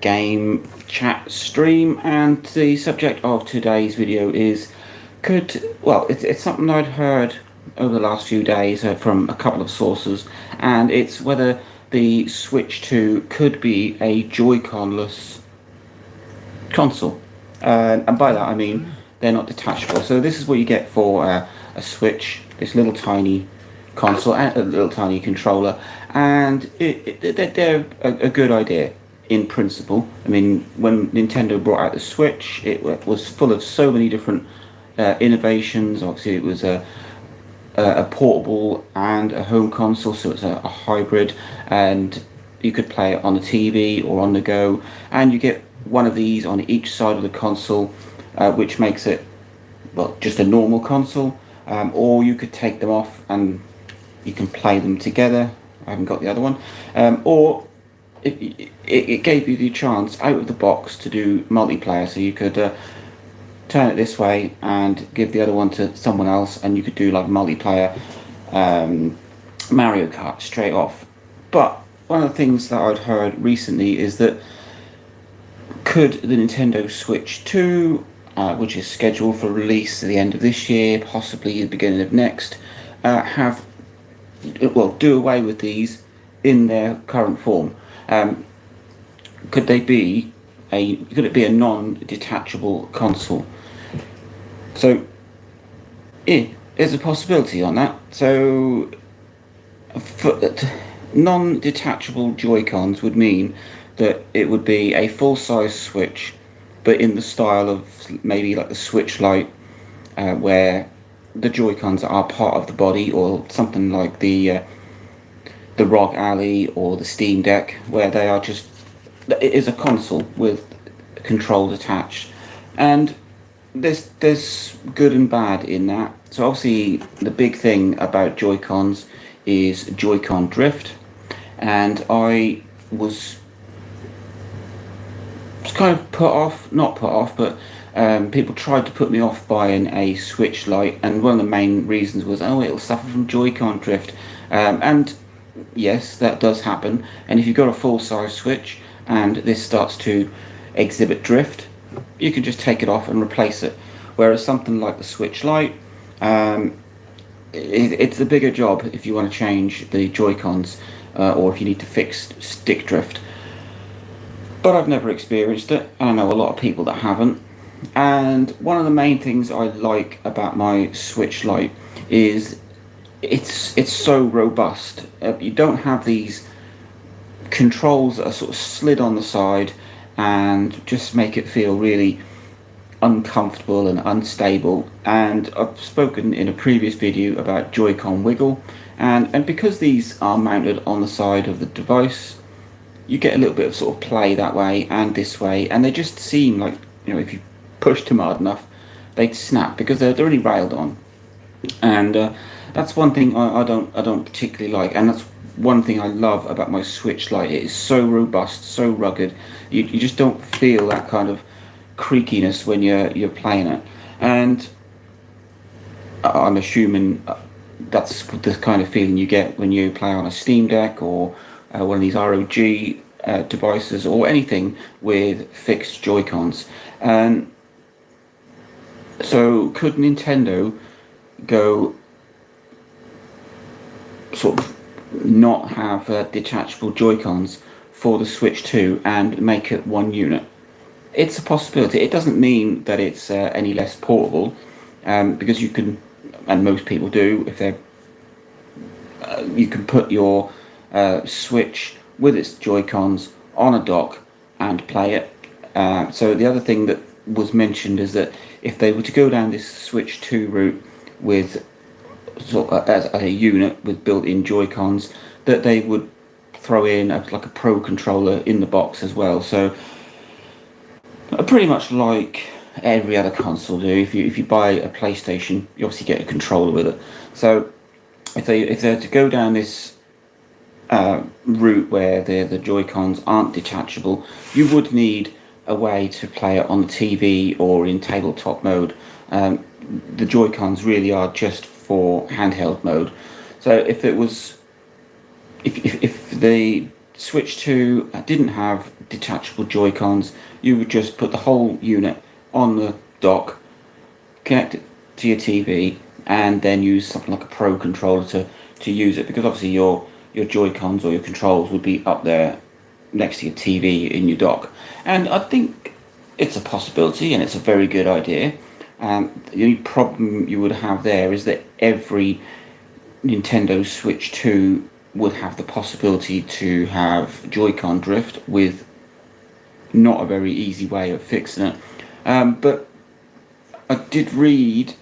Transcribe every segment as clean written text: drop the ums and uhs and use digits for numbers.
game chat stream, and the subject of today's video is it's something I'd heard over the last few days from a couple of sources, and it's whether the Switch 2 could be a Joy-Conless console. And by that I mean they're not detachable. So this is what you get for a Switch, this little tiny console and a little tiny controller, and they're a good idea in principle. I mean, when Nintendo brought out the Switch, it was full of so many different innovations. Obviously, it was a portable and a home console, so it's a hybrid, and you could play it on the TV or on the go, and you get one of these on each side of the console, which makes it, well, just a normal console, or you could take them off and you can play them together. I haven't got the other one. Or it gave you the chance out of the box to do multiplayer, so you could turn it this way and give the other one to someone else, and you could do like multiplayer Mario Kart straight off. But one of the things that I'd heard recently is that could the Nintendo Switch 2, which is scheduled for release at the end of this year, possibly the beginning of next, do away with these in their current form? Could it be a non-detachable console? So there's a possibility on that. So non-detachable Joy-Cons would mean that it would be a full-size Switch, but in the style of maybe like the Switch Lite, where the Joy-Cons are part of the body, or something like the ROG Ally or the Steam Deck, where they are just, it is a console with controls attached. And there's good and bad in that. So obviously the big thing about Joy-Cons is Joy-Con drift, and I was kind of not put off, but people tried to put me off buying a Switch Lite, and one of the main reasons was, it'll suffer from Joy-Con drift. And yes, that does happen, and if you've got a full-size Switch and this starts to exhibit drift, you can just take it off and replace it. Whereas something like the Switch Lite, it's a bigger job if you want to change the Joy-Cons, or if you need to fix stick drift. But I've never experienced it, and I know a lot of people that haven't. And one of the main things I like about my Switch Lite is it's so robust. You don't have these controls that are sort of slid on the side and just make it feel really uncomfortable and unstable. And I've spoken in a previous video about Joy-Con wiggle, and because these are mounted on the side of the device, you get a little bit of sort of play that way and this way, and they just seem like, if you push them hard enough, they'd snap, because they're really railed on. And that's one thing I don't particularly like, and that's one thing I love about my Switch Lite. It is so robust, so rugged. You just don't feel that kind of creakiness when you're playing it. And I'm assuming that's the kind of feeling you get when you play on a Steam Deck or one of these ROG devices, or anything with fixed Joy-Cons. And so could Nintendo go sort of not have detachable Joy-Cons for the Switch 2 and make it one unit? It's a possibility. It doesn't mean that it's any less portable, because you can, and most people do, if they're you can put your Switch with its Joy-Cons on a dock and play it. So the other thing that was mentioned is that if they were to go down this Switch 2 route with as a unit with built-in Joy-Cons, that they would throw in like a Pro controller in the box as well. So pretty much like every other console do. If you buy a PlayStation, you obviously get a controller with it. So if they're to go down this route where the Joy-Cons aren't detachable, you would need a way to play it on the TV or in tabletop mode. The Joy-Cons really are just for handheld mode. So if the Switch 2 didn't have detachable Joy-Cons, you would just put the whole unit on the dock, connect it to your TV, and then use something like a Pro controller to use it, because obviously your Joy-Cons or your controls would be up there next to your TV in your dock. And I think it's a possibility and it's a very good idea. The only problem you would have there is that every Nintendo Switch 2 would have the possibility to have Joy-Con drift, with not a very easy way of fixing it. But I did read,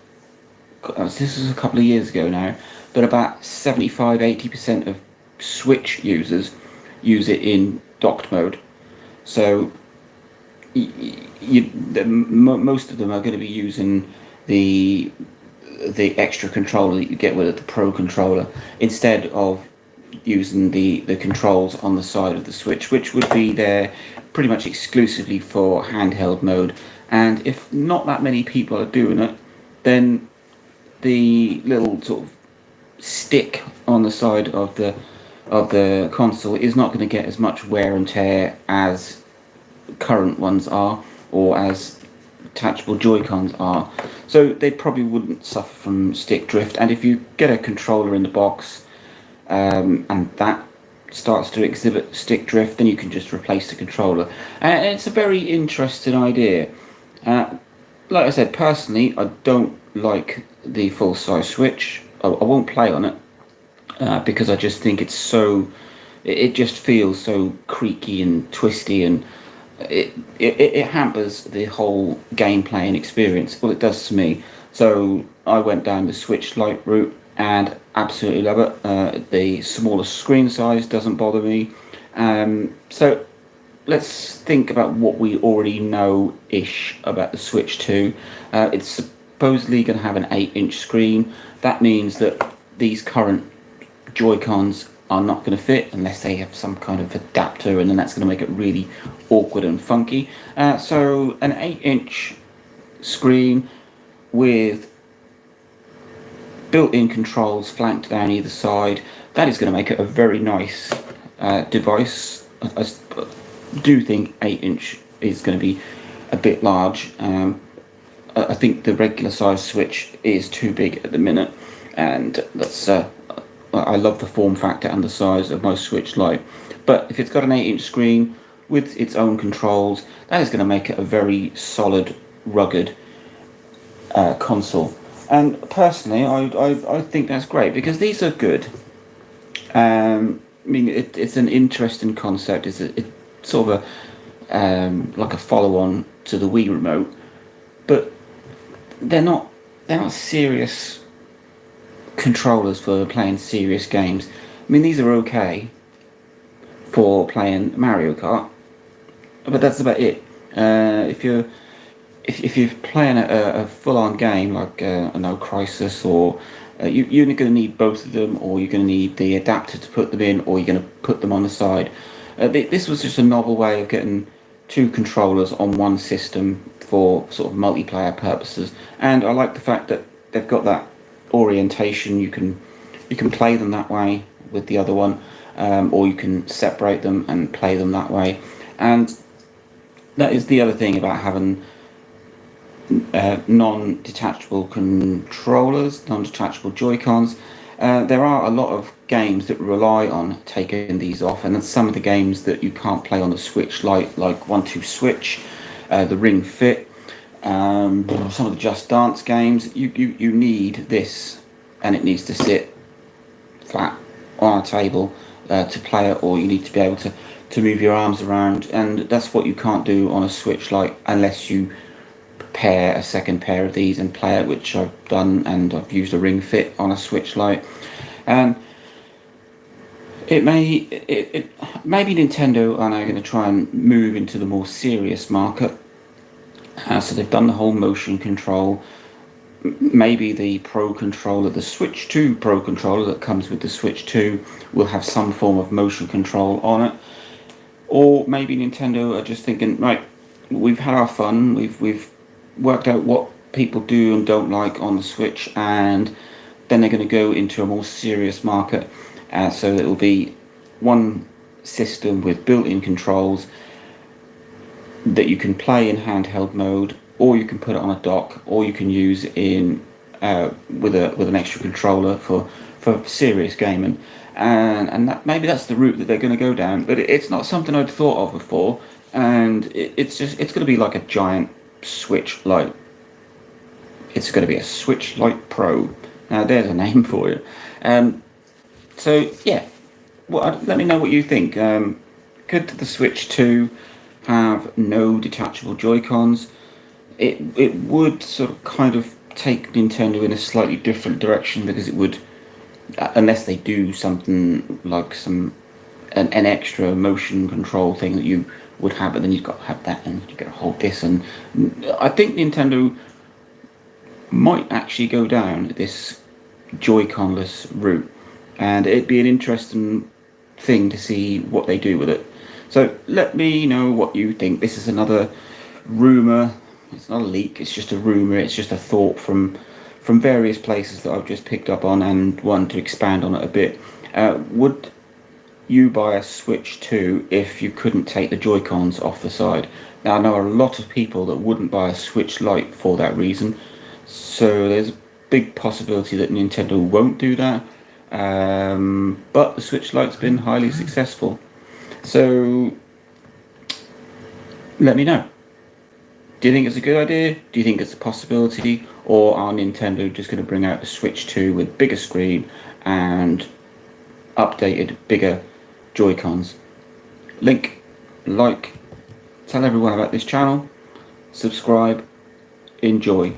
this was a couple of years ago now, but about 75-80% of Switch users use it in docked mode. So most of them are going to be using the extra controller that you get with it, the Pro controller, instead of using the controls on the side of the Switch, which would be there pretty much exclusively for handheld mode. And if not that many people are doing it, then the little sort of stick on the side of the console is not going to get as much wear and tear as current ones are, or as detachable Joy-Cons are. So they probably wouldn't suffer from stick drift. And if you get a controller in the box, and that starts to exhibit stick drift, then you can just replace the controller. And it's a very interesting idea. Like I said, personally, I don't like the full-size Switch. I won't play on it, because I just think it's so... It just feels so creaky and twisty, and it hampers the whole gameplay and experience. Well, it does to me. So I went down the Switch Lite route and absolutely love it. The smaller screen size doesn't bother me. So let's think about what we already know-ish about the Switch 2. It's supposedly going to have an 8-inch screen. That means that these current Joy-Cons are not going to fit unless they have some kind of adapter, and then that's going to make it really awkward and funky. So an 8-inch screen with built-in controls flanked down either side, that is going to make it a very nice device. I do think 8-inch is going to be a bit large. I think the regular size Switch is too big at the minute, and that's I love the form factor and the size of my Switch Lite, but if it's got an 8-inch screen with its own controls, that is going to make it a very solid, rugged console. And personally, I think that's great, because these are good. I mean, it's an interesting concept. It's sort of a like a follow-on to the Wii remote, but they're not serious controllers for playing serious games. I mean, these are okay for playing Mario Kart, but that's about it. If you're playing a full-on game like No Crisis, or you're going to need both of them, or you're going to need the adapter to put them in, or you're going to put them on the side. This was just a novel way of getting two controllers on one system for sort of multiplayer purposes, and I like the fact that they've got that orientation. You can play them that way with the other one, or you can separate them and play them that way. And that is the other thing about having non-detachable controllers, non-detachable Joy-Cons. There are a lot of games that rely on taking these off, and then some of the games that you can't play on the Switch Lite, like 1-2 Switch, the Ring Fit, some of the Just Dance games, you need this, and it needs to sit flat on a table to play it, or you need to be able to move your arms around, and that's what you can't do on a Switch Lite unless you pair a second pair of these and play it, which I've done, and I've used a Ring Fit on a Switch Lite. And maybe Nintendo are now going to try and move into the more serious market. So they've done the whole motion control. Maybe the Pro controller, the Switch 2 Pro controller that comes with the Switch 2, will have some form of motion control on it. Or maybe Nintendo are just thinking, right, we've had our fun, we've worked out what people do and don't like on the Switch, and then they're going to go into a more serious market. So it will be one system with built-in controls, that you can play in handheld mode, or you can put it on a dock, or you can use it in with an extra controller for serious gaming, and that, maybe that's the route that they're going to go down. But it's not something I'd thought of before, and it's going to be like a giant Switch Lite. It's going to be a Switch Lite Pro. Now there's a name for it. So yeah, let me know what you think. Could the Switch 2 have no detachable Joy-Cons? It would sort of kind of take Nintendo in a slightly different direction, because it would, unless they do something like an extra motion control thing that you would have, but then you've got to have that, and you've got to hold this, and I think Nintendo might actually go down this Joy-Conless route, and it'd be an interesting thing to see what they do with it. So let me know what you think. This is another rumour. It's not a leak, it's just a rumour, it's just a thought from various places that I've just picked up on and want to expand on it a bit. Would you buy a Switch 2 if you couldn't take the Joy-Cons off the side? Now, I know a lot of people that wouldn't buy a Switch Lite for that reason, so there's a big possibility that Nintendo won't do that. But the Switch Lite's been highly successful. So let me know. Do you think it's a good idea? Do you think it's a possibility? Or are Nintendo just going to bring out the Switch 2 with bigger screen and updated, bigger Joy-Cons? Link, like, tell everyone about this channel, subscribe, enjoy.